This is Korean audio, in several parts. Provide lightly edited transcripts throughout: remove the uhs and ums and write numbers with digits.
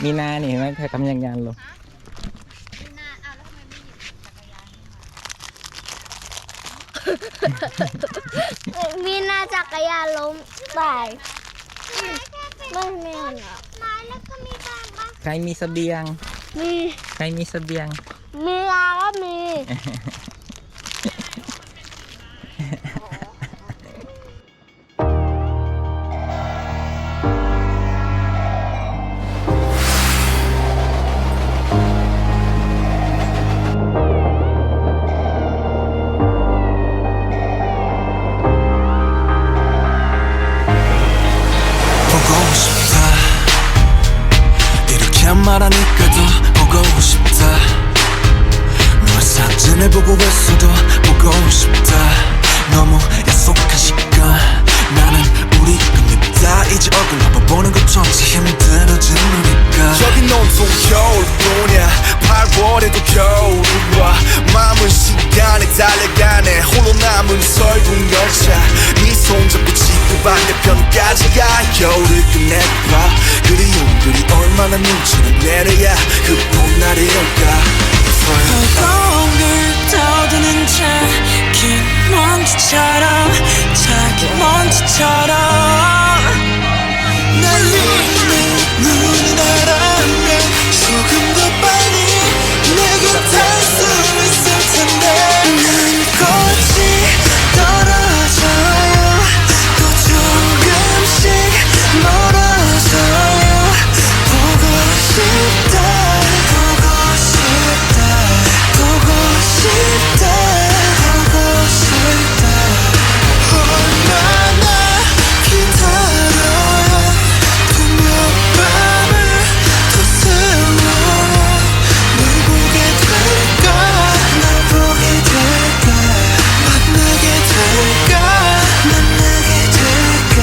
มีนานี่เห็นไหมใครทำยังงานลงมีนาจักรยานล้มตายไม่แม่นอ่ะมาแล้วก็มีบ้างปะใครมีเสบียงมีใครมีเสบียงมีลาก็มี말하니까 더 보고 싶다 널 사진을 보고 있어도 보고 싶다 너무 약속한 시간 나는 우리 끝냈다 이제 얼굴 한번 보는 것조차 힘들어진 우리가 여긴 온통 겨울뿐이야 8월에도 겨울이 와 마음은 시간에 달려가네 홀로 남은 설국 열차 네 손잡고 지구 반대편까지 가 겨울을 끝내봐 그리움들이 얼마나 눈치를 내려야 그 봄날이 올까 거울 떠드는 자기 먼지처럼 자기 먼지처럼 날리는 눈이 나라면 조금 더 빨리 내게 닿을 수 있을 텐데 난 꽃이 떨어져요 또 조금씩 멀어져요 보고 싶다 보고 싶다 보고 싶다 보고 싶다 얼마나 기다려야 분명 밤을 더 세워라 널 보게 될까 널 보게 될까 만나게 될까 만나게 될까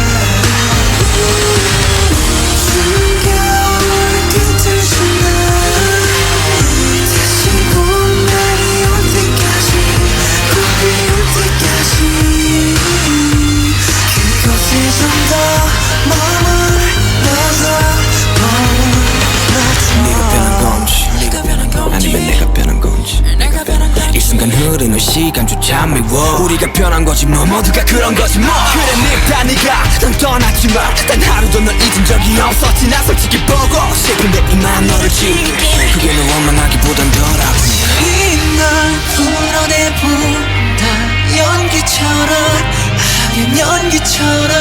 숨겨올 끝을 지나 다시 봄날이 올 때까지 봄이 올 때까지 그곳에 좀 더 머물러서 네가 변한 건지 아니면 내가 변한 건지 이 순간 흐르는 시간조차 미워 우리가 변한 거지 뭐 모두가 그런 거지 뭐 그래 네가 난 떠났지만 단 하루도 널 잊은 적이 없었지 나 솔직히 보고 싶은데 이만 너를 지울게 그게 널 원망하기보단 덜하고 이날 풀어내본다 연기처럼 하얀 연기처럼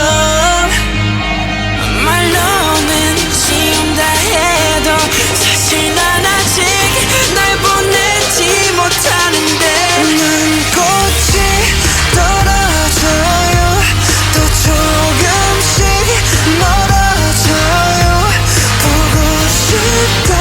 말로는 지운다 해도 사실 난 아직 날 보내지 못하는데 난 꽃이 떨어져요 또 조금씩 멀어져요 보고 싶다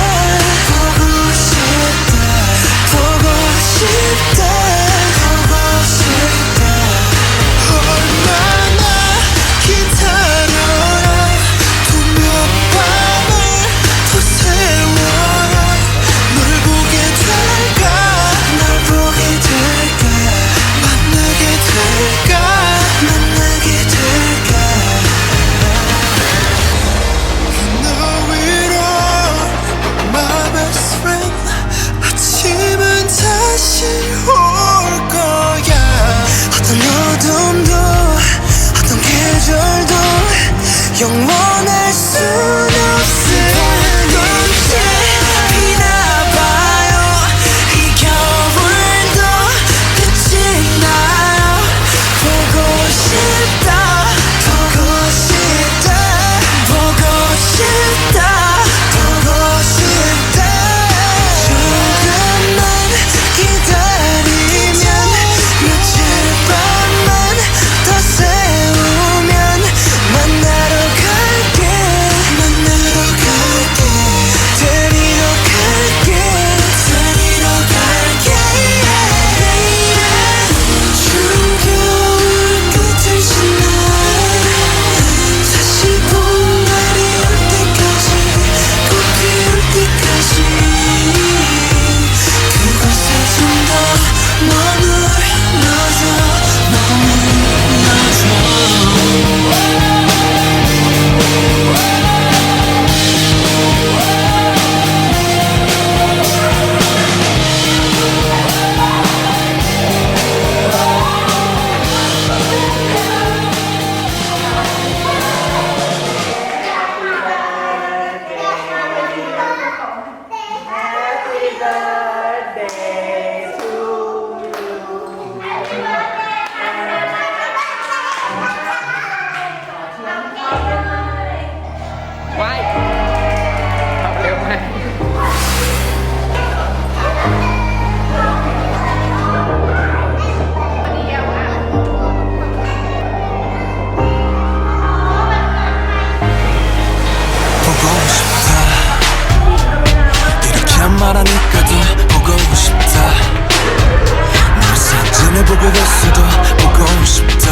있어도 보고 싶다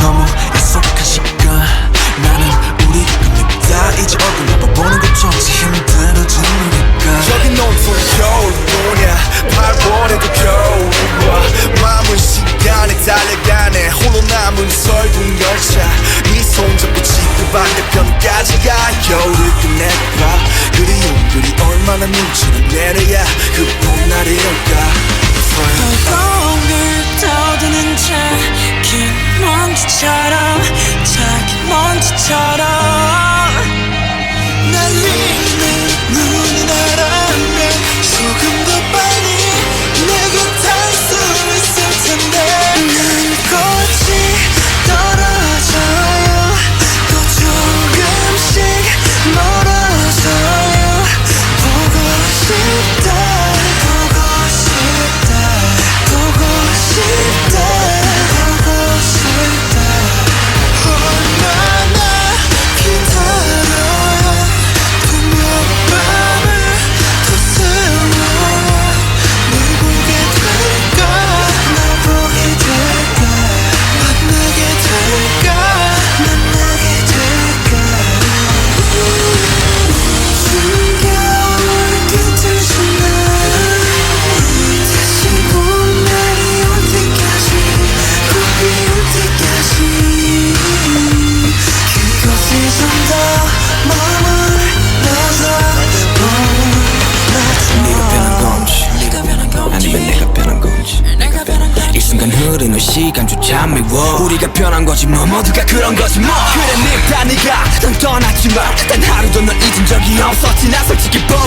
너무 약속한 시간 나는 우리가 밉다 이제 얼굴 한번 보는 것조차 힘들어지니까 여긴 온통 겨울뿐이야 8월에도 겨울이와 마음은 시간에 달려가네 홀로 남은 설국 열차 네 손잡고 지구 반대편까지 가 겨울을 끝내봐 그리움들이 얼마나 눈치를 내려야 그 봄날이 올까 공을 떠드는 작은 먼지처럼 작은 먼지처럼 날리는 눈이 나라면 조금 더 빨리 내게 닿을 수 있을 텐데 난 꽃이 떨어져요 또 조금씩 멀어져요 보고 싶다 보고 싶다 보고 싶다 보고 싶다 얼마나 기다려야 분명 밤을 더 세워야 널 보게 될까 널 보게 될까 만나게 될까 만나게 될까 숨겨올 끝을 지나 다시 봄날이 올 때까지 봄이 올 때까지 그곳에 좀 더 머물러서 네가 변한 건지 아니면 내가 변한 건지 이 순간 흐르는 시간조차 미워 우리가 변한 거지 뭐 모두가 그런 거지 뭐 그래 늙다 네가 난 떠났지만 단 하루도 널 잊은 적이 없었지 나 솔직히 뻔